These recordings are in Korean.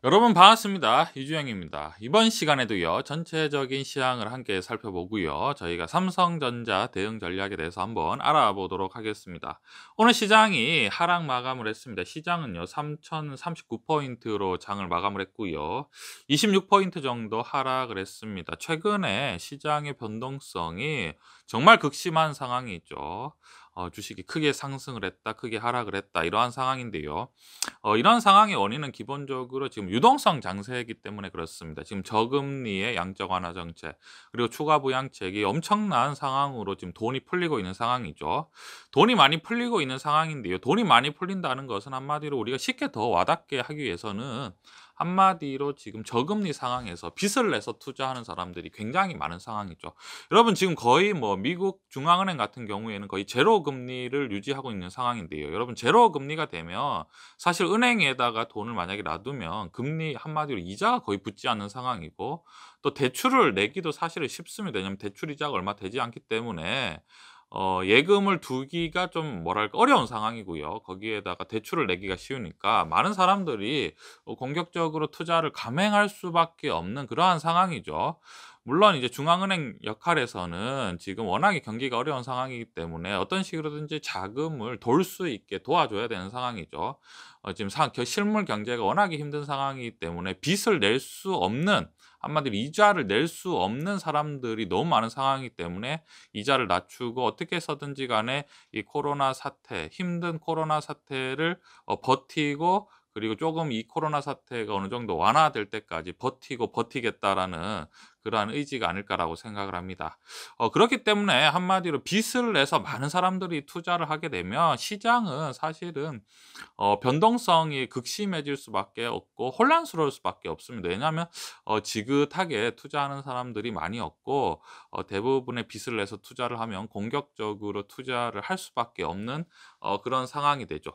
여러분 반갑습니다. 이주영입니다. 이번 시간에도요, 전체적인 시황을 함께 살펴보고요. 저희가 삼성전자 대응 전략에 대해서 한번 알아보도록 하겠습니다. 오늘 시장이 하락 마감을 했습니다. 시장은요, 3,039포인트로 장을 마감을 했고요. 26포인트 정도 하락을 했습니다. 최근에 시장의 변동성이 정말 극심한 상황이 있죠. 주식이 크게 상승을 했다, 크게 하락을 했다, 이러한 상황인데요. 이런 상황의 원인은 기본적으로 지금 유동성 장세이기 때문에 그렇습니다. 지금 저금리의 양적 완화 정책, 그리고 추가 부양책이 엄청난 상황으로 지금 돈이 풀리고 있는 상황이죠. 돈이 많이 풀리고 있는 상황인데요. 돈이 많이 풀린다는 것은 한마디로 우리가 쉽게 더 와닿게 하기 위해서는, 한마디로 지금 저금리 상황에서 빚을 내서 투자하는 사람들이 굉장히 많은 상황이죠. 여러분, 지금 거의 뭐 미국 중앙은행 같은 경우에는 거의 제로 금리를 유지하고 있는 상황인데요. 여러분, 제로 금리가 되면 사실 은행에다가 돈을 만약에 놔두면 금리, 한마디로 이자가 거의 붙지 않는 상황이고, 또 대출을 내기도 사실은 쉽습니다. 왜냐하면 대출 이자가 얼마 되지 않기 때문에 예금을 두기가 좀 뭐랄까 어려운 상황이고요. 거기에다가 대출을 내기가 쉬우니까 많은 사람들이 공격적으로 투자를 감행할 수밖에 없는 그러한 상황이죠. 물론 이제 중앙은행 역할에서는 지금 워낙에 경기가 어려운 상황이기 때문에 어떤 식으로든지 자금을 돌 수 있게 도와줘야 되는 상황이죠. 지금 실물 경제가 워낙에 힘든 상황이기 때문에 빚을 낼 수 없는, 한마디로 이자를 낼 수 없는 사람들이 너무 많은 상황이기 때문에 이자를 낮추고 어떻게 해서든지 간에 이 코로나 사태, 힘든 코로나 사태를 버티고, 그리고 조금 이 코로나 사태가 어느 정도 완화될 때까지 버티고 버티겠다라는 그러한 의지가 아닐까라고 생각을 합니다. 그렇기 때문에 한마디로 빚을 내서 많은 사람들이 투자를 하게 되면 시장은 사실은 변동성이 극심해질 수밖에 없고 혼란스러울 수밖에 없습니다. 왜냐하면 지긋하게 투자하는 사람들이 많이 없고, 대부분의 빚을 내서 투자를 하면 공격적으로 투자를 할 수밖에 없는 그런 상황이 되죠.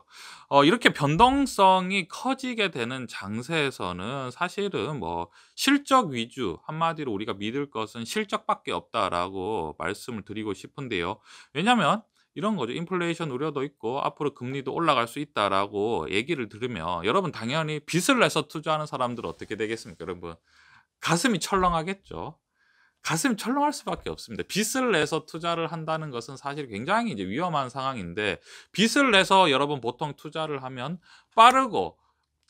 이렇게 변동성이 커지게 되는 장세에서는 사실은 뭐 실적 위주, 한마디로 우리가 믿을 것은 실적밖에 없다라고 말씀을 드리고 싶은데요. 왜냐하면 이런 거죠. 인플레이션 우려도 있고 앞으로 금리도 올라갈 수 있다라고 얘기를 들으면, 여러분 당연히 빚을 내서 투자하는 사람들은 어떻게 되겠습니까, 여러분? 가슴이 철렁하겠죠. 가슴이 철렁할 수밖에 없습니다. 빚을 내서 투자를 한다는 것은 사실 굉장히 이제 위험한 상황인데, 빚을 내서 여러분 보통 투자를 하면 빠르고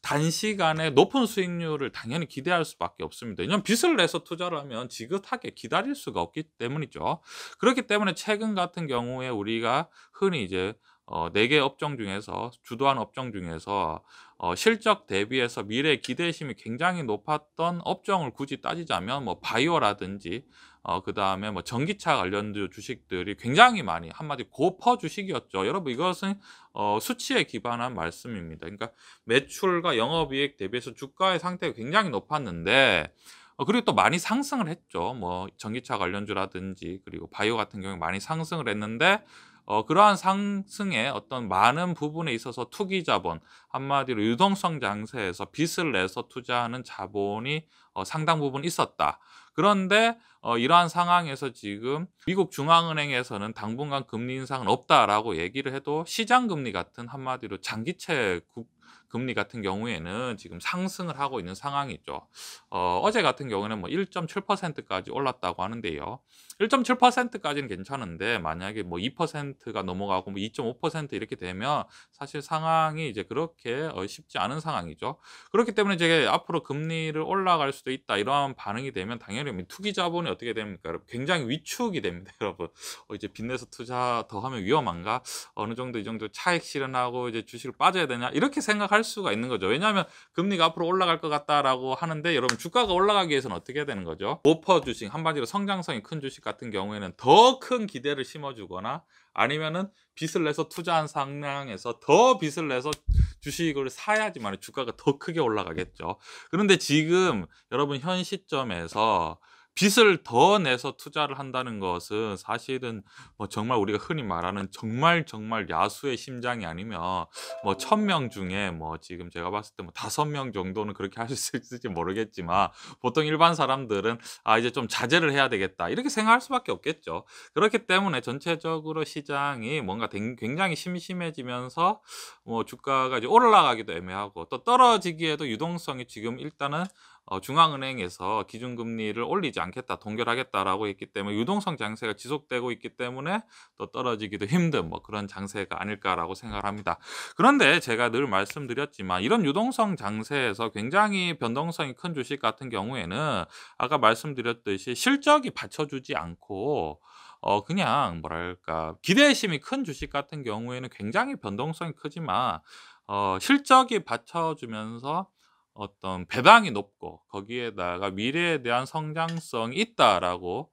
단시간에 높은 수익률을 당연히 기대할 수밖에 없습니다. 왜냐하면 빚을 내서 투자를 하면 지긋하게 기다릴 수가 없기 때문이죠. 그렇기 때문에 최근 같은 경우에 우리가 흔히 이제 4개 업종 중에서, 주도하는 업종 중에서 실적 대비해서 미래 기대심이 굉장히 높았던 업종을 굳이 따지자면 뭐 바이오라든지 그다음에 뭐 전기차 관련주 주식들이 굉장히 많이, 한마디 고퍼 주식이었죠. 여러분, 이것은 수치에 기반한 말씀입니다. 그러니까 매출과 영업이익 대비해서 주가의 상태가 굉장히 높았는데, 그리고 또 많이 상승을 했죠. 뭐 전기차 관련주라든지 그리고 바이오 같은 경우에 많이 상승을 했는데, 그러한 상승의 어떤 많은 부분에 있어서 투기 자본, 한마디로 유동성 장세에서 빚을 내서 투자하는 자본이 상당 부분 있었다. 그런데 이러한 상황에서 지금 미국 중앙은행에서는 당분간 금리 인상은 없다라고 얘기를 해도, 시장 금리 같은, 한마디로 장기채 금리 같은 경우에는 지금 상승을 하고 있는 상황이죠. 어제 같은 경우에는 뭐 1.7%까지 올랐다고 하는데요. 1.7%까지는 괜찮은데, 만약에 뭐 2%가 넘어가고 뭐 2.5% 이렇게 되면 사실 상황이 이제 그렇게 쉽지 않은 상황이죠. 그렇기 때문에 이제 앞으로 금리를 올라갈 수도 있다, 이러한 반응이 되면 당연히 투기 자본이 어떻게 됩니까, 여러분? 굉장히 위축이 됩니다, 여러분. 이제 빚내서 투자 더 하면 위험한가? 어느 정도 이 정도 차익 실현하고 이제 주식을 빠져야 되냐? 이렇게 생각할 수가 있는 거죠. 왜냐하면 금리가 앞으로 올라갈 것 같다라고 하는데, 여러분 주가가 올라가기 위해서는 어떻게 해야 되는 거죠? 고퍼 주식, 한마디로 성장성이 큰 주식 같은 경우에는 더 큰 기대를 심어주거나, 아니면은 빚을 내서 투자한 상황에서 더 빚을 내서 주식을 사야지만 주가가 더 크게 올라가겠죠. 그런데 지금 여러분 현 시점에서 빚을 더 내서 투자를 한다는 것은 사실은 뭐 정말 우리가 흔히 말하는 정말, 정말 야수의 심장이 아니면 뭐 1,000명 중에 뭐 지금 제가 봤을 때 뭐 5명 정도는 그렇게 할 수 있을지 모르겠지만 보통 일반 사람들은 '아 이제 좀 자제를 해야 되겠다.' 이렇게 생각할 수밖에 없겠죠. 그렇기 때문에 전체적으로 시장이 뭔가 굉장히 심심해지면서 뭐 주가가 이제 올라가기도 애매하고 또 떨어지기에도 유동성이 지금 일단은 중앙은행에서 기준금리를 올리지 않겠다, 동결하겠다라고 했기 때문에 유동성 장세가 지속되고 있기 때문에 또 떨어지기도 힘든 뭐 그런 장세가 아닐까라고 생각을 합니다. 그런데 제가 늘 말씀드렸지만 이런 유동성 장세에서 굉장히 변동성이 큰 주식 같은 경우에는 아까 말씀드렸듯이 실적이 받쳐주지 않고 그냥 뭐랄까 기대심이 큰 주식 같은 경우에는 굉장히 변동성이 크지만 실적이 받쳐주면서 어떤 배당이 높고 거기에다가 미래에 대한 성장성이 있다라고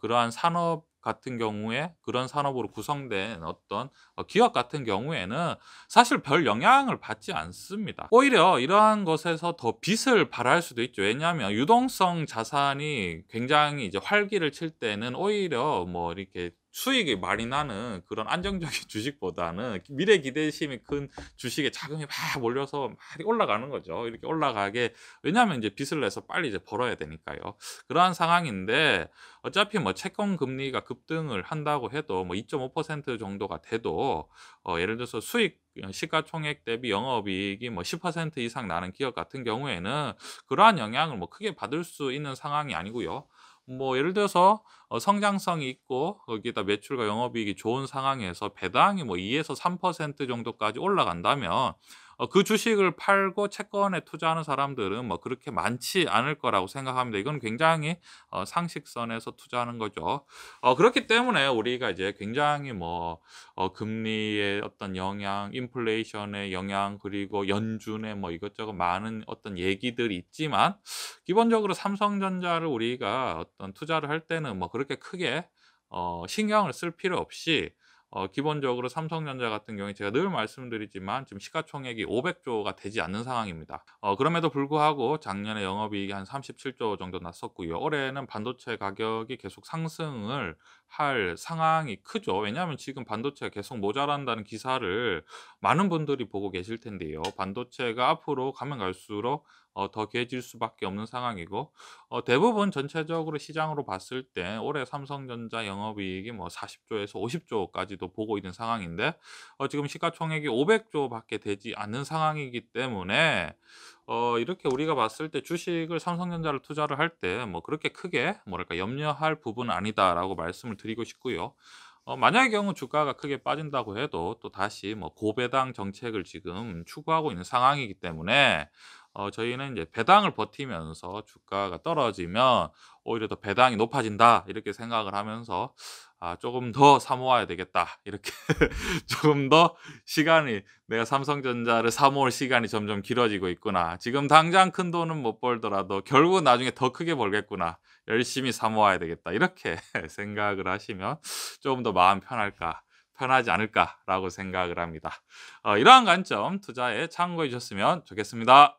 그러한 산업 같은 경우에 그런 산업으로 구성된 어떤 기업 같은 경우에는 사실 별 영향을 받지 않습니다. 오히려 이러한 것에서 더 빚을 발할 수도 있죠. 왜냐하면 유동성 자산이 굉장히 이제 활기를 칠 때는 오히려 뭐 이렇게 수익이 많이 나는 그런 안정적인 주식보다는 미래 기대심이 큰 주식에 자금이 막 몰려서 막 올라가는 거죠. 이렇게 올라가게 왜냐하면 이제 빚을 내서 빨리 이제 벌어야 되니까요. 그러한 상황인데 어차피 뭐 채권 금리가 급등을 한다고 해도 뭐 2.5% 정도가 돼도 예를 들어서 수익 시가총액 대비 영업이익이 뭐 10% 이상 나는 기업 같은 경우에는 그러한 영향을 뭐 크게 받을 수 있는 상황이 아니고요. 뭐 예를 들어서 성장성이 있고 거기에다 매출과 영업이익이 좋은 상황에서 배당이 뭐 2에서 3% 정도까지 올라간다면 그 주식을 팔고 채권에 투자하는 사람들은 뭐 그렇게 많지 않을 거라고 생각합니다. 이건 굉장히 상식선에서 투자하는 거죠. 그렇기 때문에 우리가 이제 굉장히 뭐 금리의 어떤 영향, 인플레이션의 영향, 그리고 연준의 뭐 이것저것 많은 어떤 얘기들이 있지만 기본적으로 삼성전자를 우리가 어떤 투자를 할 때는 뭐 그렇게 크게 신경을 쓸 필요 없이 기본적으로 삼성전자 같은 경우에 제가 늘 말씀드리지만 지금 시가총액이 500조가 되지 않는 상황입니다. 그럼에도 불구하고 작년에 영업이익이 한 37조 정도 났었고요. 올해는 반도체 가격이 계속 상승을 할 상황이 크죠. 왜냐하면 지금 반도체가 계속 모자란다는 기사를 많은 분들이 보고 계실 텐데요. 반도체가 앞으로 가면 갈수록 더 귀해질 수밖에 없는 상황이고 대부분 전체적으로 시장으로 봤을 때 올해 삼성전자 영업이익이 뭐 40조에서 50조까지도 보고 있는 상황인데 지금 시가총액이 500조밖에 되지 않는 상황이기 때문에 이렇게 우리가 봤을 때 주식을 삼성전자를 투자를 할 때 뭐 그렇게 크게 뭐랄까 염려할 부분은 아니다라고 말씀을 드리고 싶고요. 만약의 경우 주가가 크게 빠진다고 해도 또다시 뭐 고배당 정책을 지금 추구하고 있는 상황이기 때문에 저희는 이제 배당을 버티면서 주가가 떨어지면 오히려 더 '배당이 높아진다.' 이렇게 생각을 하면서 '아 조금 더 사 모아야 되겠다.' 이렇게 조금 더 시간이 '내가 삼성전자를 사 모을 시간이 점점 길어지고 있구나. 지금 당장 큰돈은 못 벌더라도 결국은 나중에 더 크게 벌겠구나. 열심히 사 모아야 되겠다.' 이렇게 생각을 하시면 조금 더 마음 편하지 않을까라고 생각을 합니다. 이러한 관점 투자에 참고해 주셨으면 좋겠습니다.